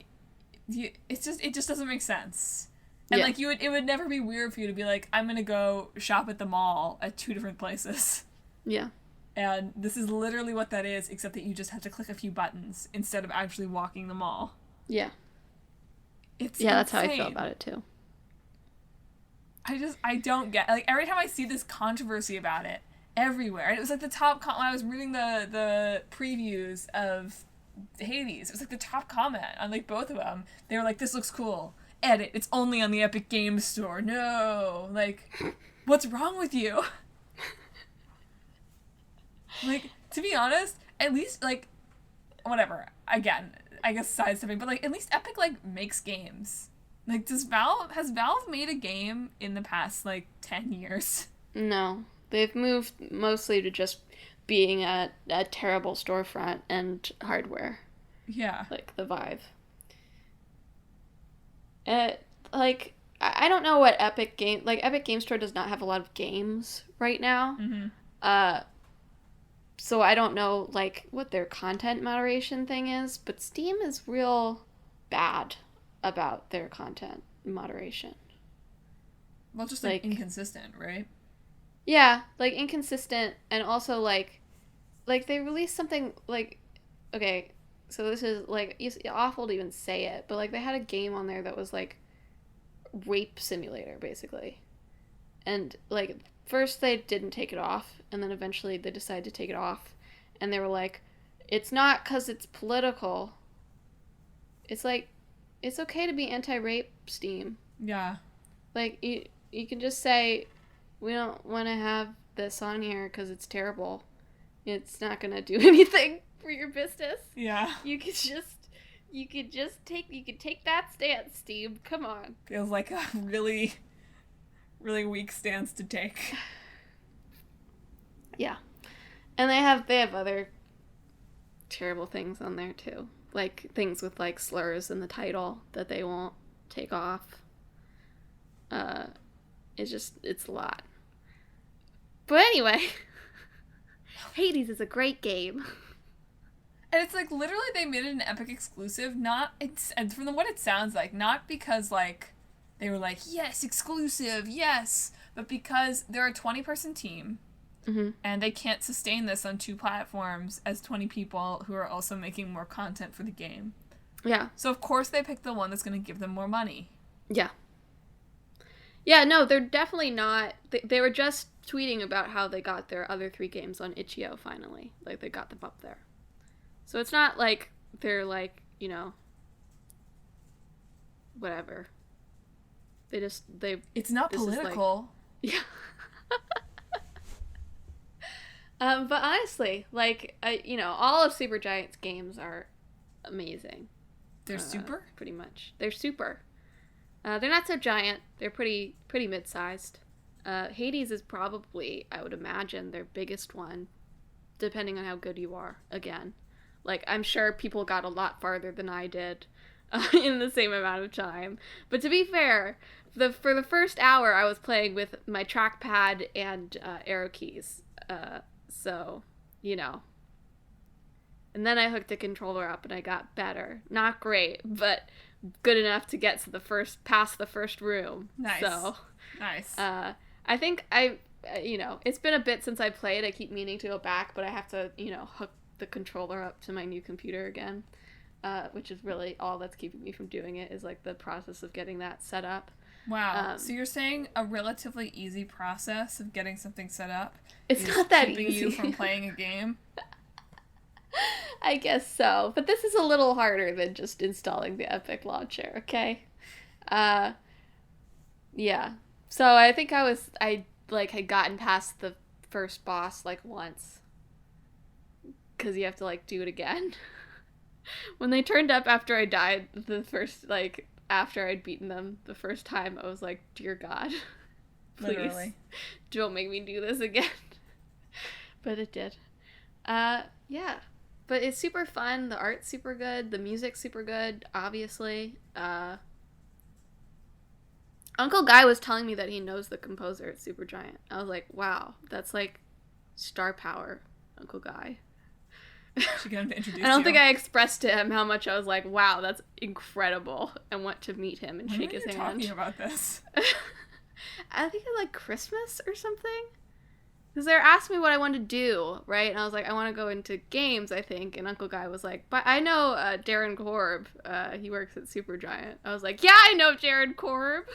it just doesn't make sense. And Yeah. like it would never be weird for you to be like, I'm gonna go shop at the mall at 2 different places. Yeah. And this is literally what that is, except that you just have to click a few buttons instead of actually walking the mall. Yeah. It's that's insane. how I feel about it too. I don't get, like, every time I see this controversy about it everywhere, and it was like the top when I was reading the previews of Hades, it was like the top comment on like both of them. They were like, this looks cool, edit, it's only on the Epic Games Store. No, like, what's wrong with you? Like, to be honest, at least, like, whatever, again, I guess sidestepping, but like, at least Epic like makes games. Like, has Valve made a game in the past, like, 10 years? No. They've moved mostly to just being a terrible storefront and hardware. Yeah. Like, the Vive. Like, I don't know what Epic Game Store does not have a lot of games right now. Mm-hmm. So I don't know, like, what their content moderation thing is, but Steam is real bad about their content moderation. Well, just like inconsistent, right? Yeah, like inconsistent, and also like they released something like, okay, so this is like, it's awful to even say it, but like they had a game on there that was like rape simulator basically, and like first they didn't take it off, and then eventually they decided to take it off, and they were like, it's not 'cause it's political. It's like, it's okay to be anti-rape, Steam. Yeah. Like, you can just say, we don't want to have this on here because it's terrible. It's not going to do anything for your business. Yeah. You could take that stance, Steam. Come on. Feels like a really, really weak stance to take. Yeah. And they have other terrible things on there, too. Like, things with, like, slurs in the title that they won't take off. It's a lot. But anyway, Hades is a great game. And it's like, literally they made it an Epic exclusive, and from what it sounds like, not because, like, they were like, yes, exclusive, yes, but because they're a 20-person team, Mm-hmm. and they can't sustain this on 2 platforms as 20 people who are also making more content for the game. Yeah. So of course they picked the one that's going to give them more money. Yeah. Yeah, no, they're definitely not. They were just tweeting about how they got their other 3 games on itch.io finally. Like, they got them up there. So it's not like they're like, you know, whatever. It's not political. Yeah. But honestly, like, all of Supergiant's games are amazing. They're super? Pretty much. They're super. They're not so giant. They're pretty mid-sized. Hades is probably, I would imagine, their biggest one, depending on how good you are, again. Like, I'm sure people got a lot farther than I did in the same amount of time. But to be fair, for the first hour, I was playing with my trackpad and arrow keys. So, you know. And then I hooked a controller up and I got better. Not great, but good enough to get to past the first room. Nice. So, nice. I think it's been a bit since I played. I keep meaning to go back, but I have to, hook the controller up to my new computer again, which is really all that's keeping me from doing it, is like the process of getting that set up. Wow. So you're saying a relatively easy process of getting something set up is not that keeping easy. you from playing a game? I guess so. But this is a little harder than just installing the Epic launcher, okay? Yeah. So I think I had gotten past the first boss like once. Because you have to like do it again. When they turned up after I died after I'd beaten them the first time, I was like, dear God, please Literally. don't make me do this again. But it did. Yeah. But it's super fun. The art's super good. The music's super good, obviously. Uncle Guy was telling me that he knows the composer at Supergiant. I was like, wow, that's like star power, Uncle Guy. She get him to introduce you. I don't think I expressed to him how much I was like, wow, that's incredible. I want to meet him and shake his hand. When are you talking about this? I think it like Christmas or something. Because they were asking me what I wanted to do, right? And I was like, I want to go into games, I think. And Uncle Guy was like, but I know Darren Korb. He works at Supergiant. I was like, yeah, I know Darren Korb.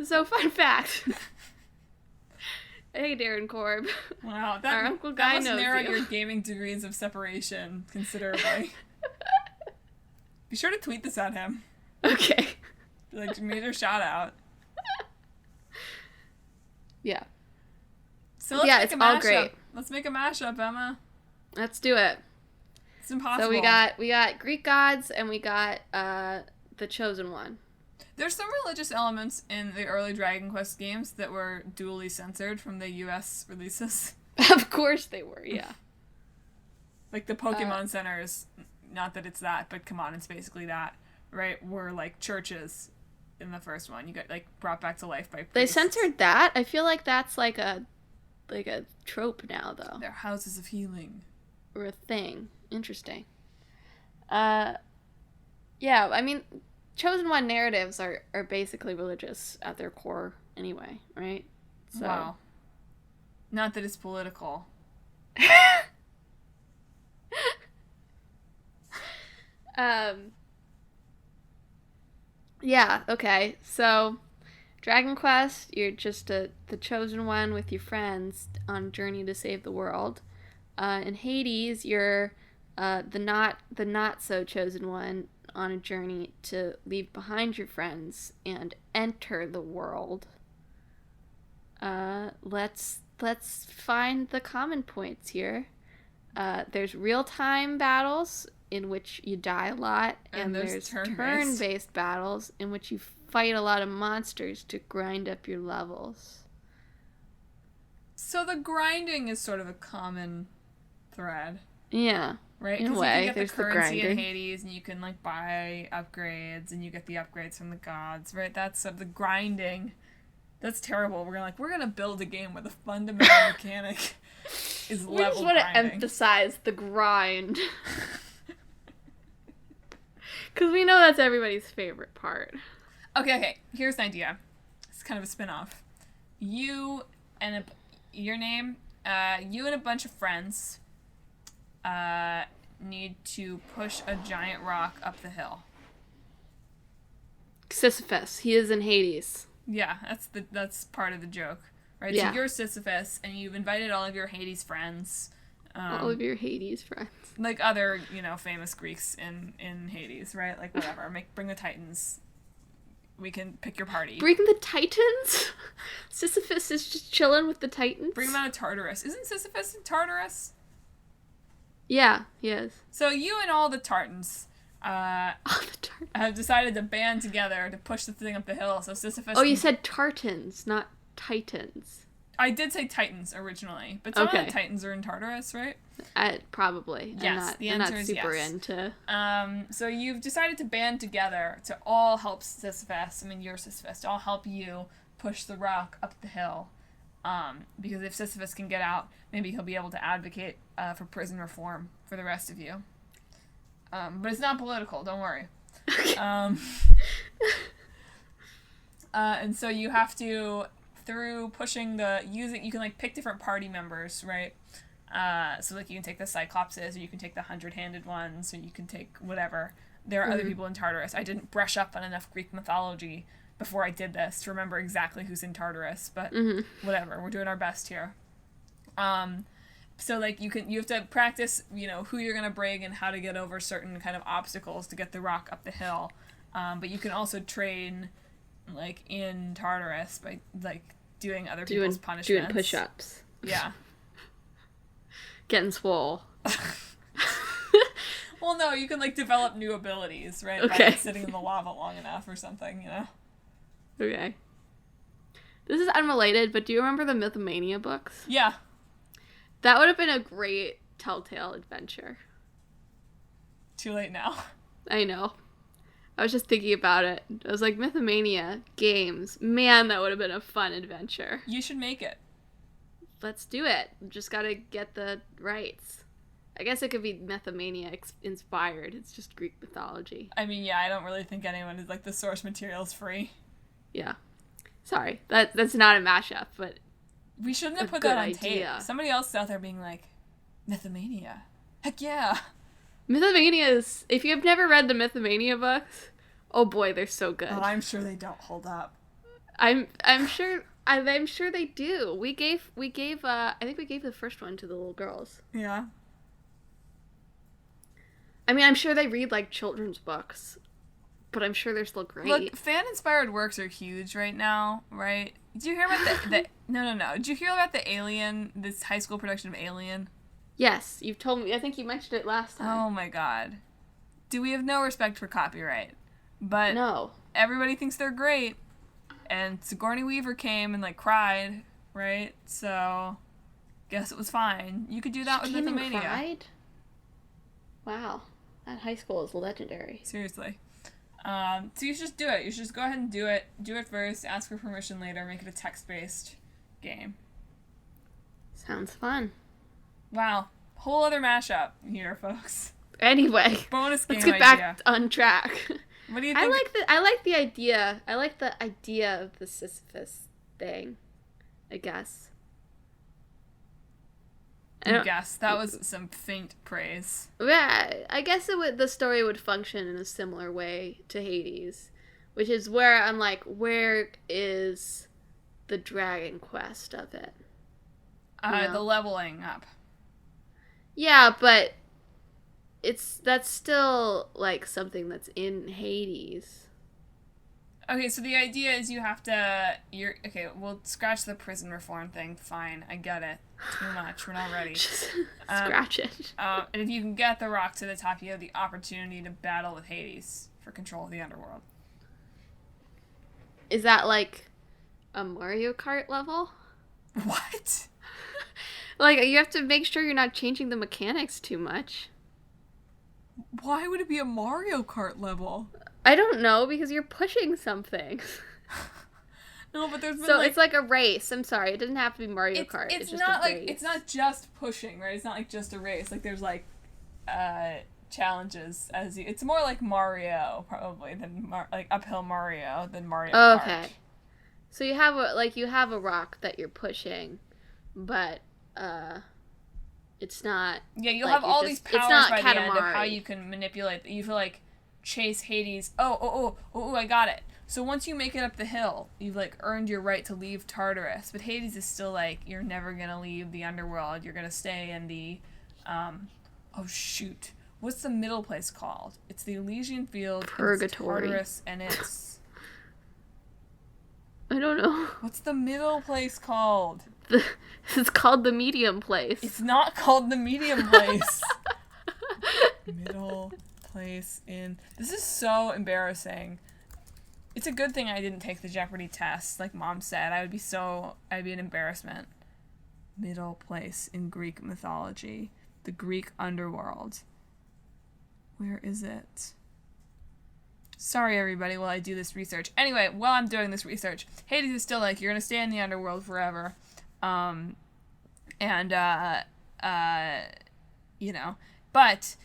So, fun fact. Hey, Darren Korb. Wow, our Uncle Guy must knows narrow you. your gaming degrees of separation considerably. Be sure to tweet this at him. Okay. Like, major shout out. Yeah. So let's make it's a all mashup. great. Let's make a mashup, Emma. Let's do it. It's impossible. So we got Greek gods and we got the Chosen One. There's some religious elements in the early Dragon Quest games that were duly censored from the US releases. Of course they were, yeah. Like the Pokemon centers, not that it's that, but come on, it's basically that, right? Were like churches in the first one. You got like brought back to life by priests. They censored that? I feel like that's like a trope now, though. They're houses of healing. Or a thing. Interesting. Yeah, I mean, Chosen One narratives are basically religious at their core anyway, right? So. Wow. Not that it's political. Yeah, okay. So, Dragon Quest, you're just the chosen one with your friends on a journey to save the world. In Hades, you're the not so chosen one on a journey to leave behind your friends and enter the world. Let's find the common points here. There's real-time battles in which you die a lot, and there's turn-based battles in which you fight a lot of monsters to grind up your levels. So the grinding is sort of a common thread. Yeah. Right? In a Because way, you can get there's the the currency in grinding. Hades, and you can like buy upgrades, and you get the upgrades from the gods, right? That's the grinding. That's terrible. We're gonna build a game where the fundamental mechanic is level grinding. We just want to emphasize the grind. Because we know that's everybody's favorite part. Okay. Here's an idea. It's kind of a spin-off. You and your name, you and a bunch of friends need to push a giant rock up the hill. Sisyphus. He is in Hades. Yeah, that's part of the joke, right? Yeah. So you're Sisyphus, and you've invited all of your Hades friends. All of your Hades friends. Like other, famous Greeks in Hades, right? Like whatever. Bring the Titans. We can pick your party. Bring the Titans? Sisyphus is just chilling with the Titans? Bring them out of Tartarus. Isn't Sisyphus in Tartarus? Yeah, he is. So you and all the Tartans have decided to band together to push the thing up the hill. So Sisyphus. Oh, you said Tartans, not Titans. I did say Titans originally, but some of the Titans are in Tartarus, right? Probably. Yes, the answer is super yes. into. So you've decided to band together to all help Sisyphus. You're Sisyphus. To all help you push the rock up the hill. Because if Sisyphus can get out, maybe he'll be able to advocate for prison reform for the rest of you. But it's not political. Don't worry. And so you have to, through pushing you can like pick different party members, right? So like you can take the Cyclopses, or you can take the 100-handed ones, or you can take whatever. There are other people in Tartarus. I didn't brush up on enough Greek mythology before I did this to remember exactly who's in Tartarus, but whatever. We're doing our best here. So like you have to practice, who you're gonna bring and how to get over certain kind of obstacles to get the rock up the hill. But you can also train like in Tartarus by like doing other people's punishments. Doing push-ups. Yeah. Getting swole. Well, no, you can like develop new abilities, right? Okay. By like, sitting in the lava long enough or something, Okay. This is unrelated, but do you remember the Myth-o-Mania books? Yeah. That would have been a great Telltale adventure. Too late now. I know. I was just thinking about it. I was like, Myth-o-Mania games. Man, that would have been a fun adventure. You should make it. Let's do it. Just gotta get the rights. I guess it could be Myth-o-Mania inspired. It's just Greek mythology. I mean, yeah, I don't really think anyone is like the source material's free. Yeah. Sorry, that's not a mashup, but we shouldn't have put that on tape. Somebody else is out there being like, Myth-o-Mania. Heck yeah. Myth-o-Mania is, if you've never read the Myth-o-Mania books, oh boy, they're so good. Oh, I'm sure they don't hold up. I'm sure they do. I think we gave the first one to the little girls. Yeah. I mean, I'm sure they read like children's books, but I'm sure they're still great. Look, fan-inspired works are huge right now, right? Did you hear about the No. Did you hear about the Alien, this high school production of Alien? Yes, you've told me. I think you mentioned it last time. Oh my god. Do we have no respect for copyright? But no. Everybody thinks they're great. And Sigourney Weaver came and like cried, right? So guess it was fine. You could do that with Myth-o-Mania. Cried? Wow. That high school is legendary. Seriously. So you should just do it. You should just go ahead and do it. Do it first, ask for permission later, make it a text-based game. Sounds fun. Wow. Whole other mashup here, folks. Anyway. Bonus game let's get back on track. What do you think? I like the idea. I like the idea of the Sisyphus thing, I guess. I guess. That was some faint praise. Yeah, I guess the story would function in a similar way to Hades, which is where I'm like, where is the Dragon Quest of it? The leveling up. Yeah, but that's still like something that's in Hades. Okay, so the idea is you have to... Okay, we'll scratch the prison reform thing. Fine, I get it. Too much. We're not ready. Just scratch it. And if you can get the rock to the top, you have the opportunity to battle with Hades for control of the underworld. Is that like a Mario Kart level? What? Like, you have to make sure you're not changing the mechanics too much. Why would it be a Mario Kart level? I don't know, because you're pushing something. No, but there's been so it's like a race. I'm sorry, it doesn't have to be Mario Kart. It's just not a like race. it's not just pushing, right? It's not like just a race. Like there's like challenges as you. It's more like Mario probably than like uphill Mario than Mario Kart. Okay. So you have a rock that you're pushing, but it's not. Yeah, you'll have all these powers by the end of how you can manipulate. You feel like chase Hades. Oh, I got it. So once you make it up the hill, you've like earned your right to leave Tartarus. But Hades is still like, you're never gonna leave the underworld. You're gonna stay in the, oh shoot, what's the middle place called? It's the Elysian Field. Purgatory. It's Tartarus, and it's. I don't know. What's the middle place called? It's called the medium place. It's not called the medium place. Middle place in. This is so embarrassing. It's a good thing I didn't take the Jeopardy test, like Mom said. I'd be an embarrassment. Middle place in Greek mythology. The Greek underworld. Where is it? Sorry, everybody, while I do this research. Anyway, while I'm doing this research, Hades is still like, you're gonna stay in the underworld forever. But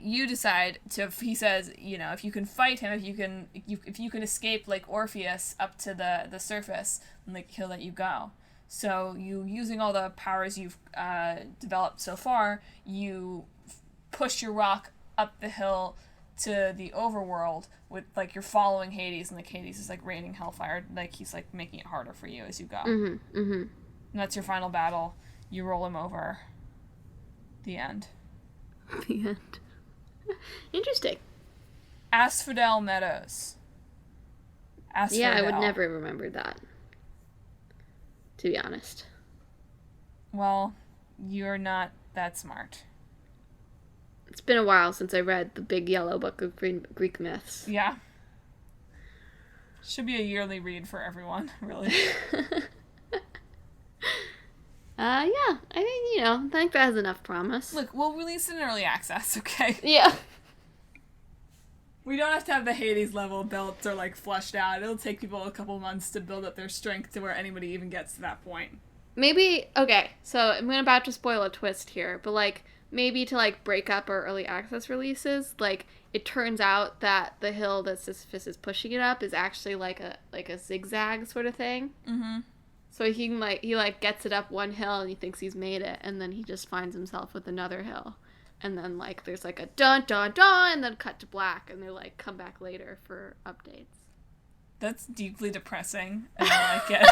you decide to, he says, if you can fight him, if you can escape like Orpheus up to the surface, and like he'll let you go. So you, using all the powers you've developed so far, you push your rock up the hill to the overworld with like you're following Hades, and like Hades is like raining hellfire, like he's like making it harder for you as you go. And that's your final battle. You roll him over. The end. The end. Interesting. Asphodel Meadows. Asphodel. Yeah, I would never remember that, to be honest. Well, you're not that smart. It's been a while since I read the big yellow book of Greek myths. Yeah. Should be a yearly read for everyone, really. Yeah, I think that has enough promise. Look, we'll release it in early access, okay? Yeah. We don't have to have the Hades level built or, like, flushed out. It'll take people a couple months to build up their strength to where anybody even gets to that point. Maybe, okay, so I'm about to spoil a twist here, but, like, maybe to, like, break up our early access releases, like, it turns out that the hill that Sisyphus is pushing it up is actually, like a zigzag sort of thing. Mm-hmm. So he gets it up one hill and he thinks he's made it, and then he just finds himself with another hill. And then, like, there's, like, a dun, dun, dun, and then cut to black, and they, like, come back later for updates. That's deeply depressing, and I like it.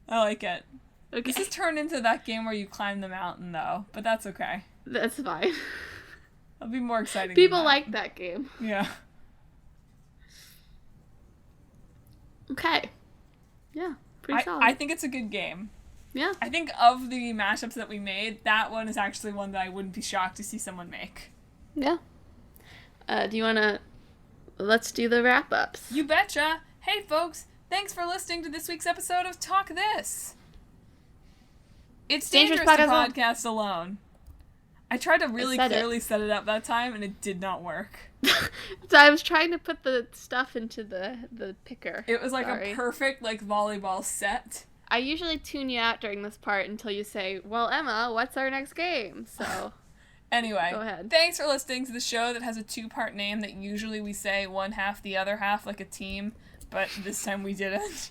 I like it. Okay. This has turned into that game where you climb the mountain, though, but that's okay. That's fine. It'll be more exciting. People like that game. Yeah. Okay. Yeah, pretty solid. I think it's a good game. Yeah. I think of the mashups that we made, that one is actually one that I wouldn't be shocked to see someone make. Yeah. Do you want to... Let's do the wrap-ups. You betcha. Hey, folks. Thanks for listening to this week's episode of Talk This. It's dangerous to podcast alone. I tried to really clearly set it up that time, and it did not work. So I was trying to put the stuff into the picker. It was like a perfect, like, volleyball set. I usually tune you out during this part until you say, well, Emma, what's our next game? So... Anyway, go ahead. Thanks for listening to the show that has a two-part name that usually we say one half, the other half, like a team, but this time we didn't.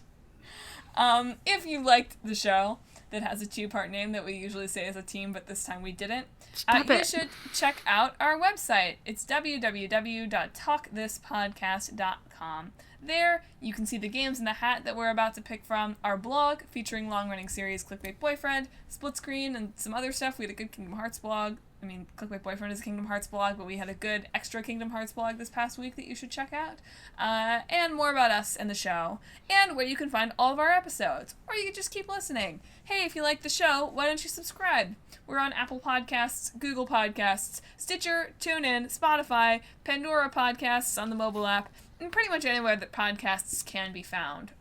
If you liked the show that has a two-part name that we usually say as a team, but this time we didn't, you should check out our website. It's www.talkthispodcast.com. There, you can see the games in the hat that we're about to pick from, our blog featuring long-running series Clickbait Boyfriend, Split Screen, and some other stuff. We had a good Kingdom Hearts blog. I mean, Clickbait Boyfriend is a Kingdom Hearts blog, but we had a good extra Kingdom Hearts blog this past week that you should check out. And more about us and the show, and where you can find all of our episodes. Or you can just keep listening. Hey, if you like the show, why don't you subscribe? We're on Apple Podcasts, Google Podcasts, Stitcher, TuneIn, Spotify, Pandora Podcasts on the mobile app, and pretty much anywhere that podcasts can be found.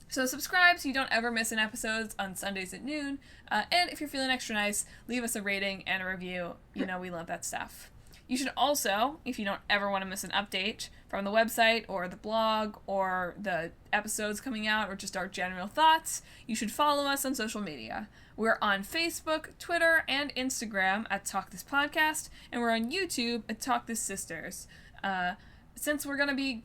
So subscribe so you don't ever miss an episode on Sundays at noon. And if you're feeling extra nice, leave us a rating and a review. You know we love that stuff. You should also, if you don't ever want to miss an update from the website or the blog or the episodes coming out or just our general thoughts, you should follow us on social media. We're on Facebook, Twitter, and Instagram at Talk This Podcast, and we're on YouTube at Talk This Sisters. Since we're going to be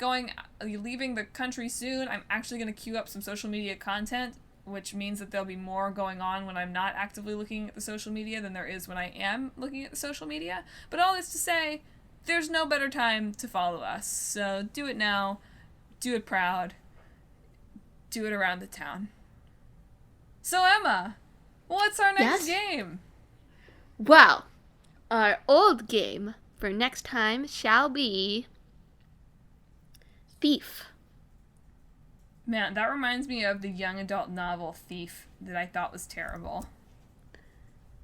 leaving the country soon, I'm actually going to queue up some social media content, which means that there'll be more going on when I'm not actively looking at the social media than there is when I am looking at the social media. But all this to say, there's no better time to follow us. So do it now. Do it proud. Do it around the town. So Emma, what's our next game? Well, our old game for next time shall be... Thief. Man, that reminds me of the young adult novel Thief that I thought was terrible.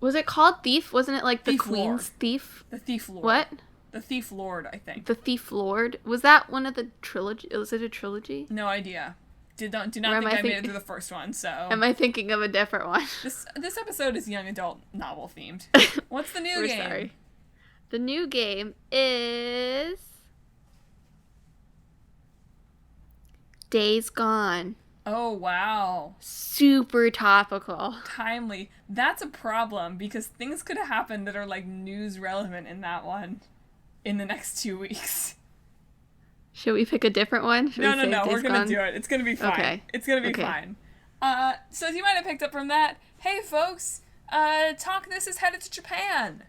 Was it called Thief? Wasn't it like the Thief Queen's Lord. Thief? The Thief Lord. What? The Thief Lord, I think. The Thief Lord? Was that one of the trilogy? Was it a trilogy? No idea. Do not think I made it through the first one, so... Am I thinking of a different one? This episode is young adult novel themed. What's the new game? Sorry. The new game is... Days Gone. Oh, wow. Super topical. Timely. That's a problem, because things could have happened that are, like, news relevant in that one in the next 2 weeks. Should we pick a different one? No, we're gonna do it. It's gonna be fine. Okay. It's gonna be fine. So as you might have picked up from that, hey folks, Talk This is headed to Japan.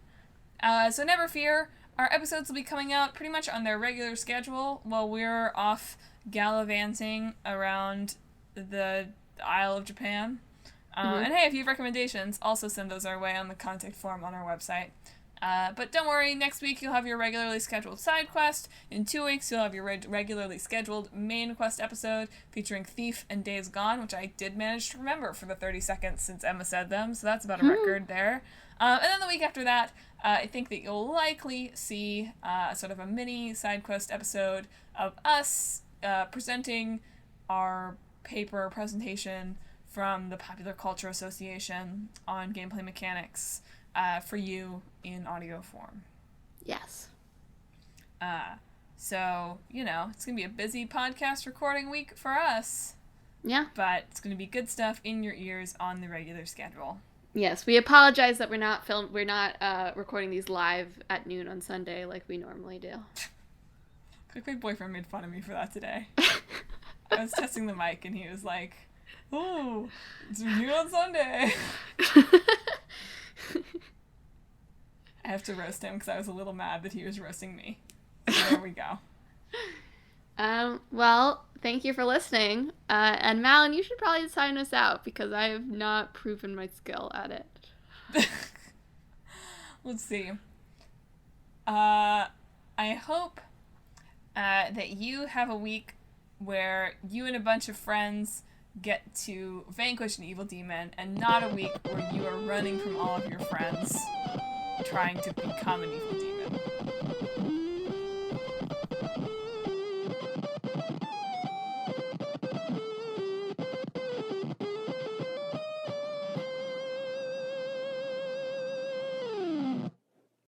So never fear, our episodes will be coming out pretty much on their regular schedule while we're off gallivanting around the Isle of Japan. And hey, if you have recommendations, also send those our way on the contact form on our website. But don't worry, next week you'll have your regularly scheduled side quest. In 2 weeks you'll have your regularly scheduled main quest episode featuring Thief and Days Gone, which I did manage to remember for the 30 seconds since Emma said them, so that's about a record there. And then the week after that, I think that you'll likely see sort of a mini side quest episode of us presenting our paper presentation from the Popular Culture Association on gameplay mechanics for you in audio form. Yes. So, you know, it's going to be a busy podcast recording week for us. Yeah. But it's going to be good stuff in your ears on the regular schedule. Yes, we apologize that we're not recording these live at noon on Sunday like we normally do. My boyfriend made fun of me for that today. I was testing the mic and he was like, "Oh, it's noon on Sunday." I have to roast him because I was a little mad that he was roasting me. So there we go. Well, thank you for listening. And Madelyn, you should probably sign us out because I have not proven my skill at it. Let's see. I hope that you have a week where you and a bunch of friends get to vanquish an evil demon, and not a week where you are running from all of your friends trying to become an evil demon.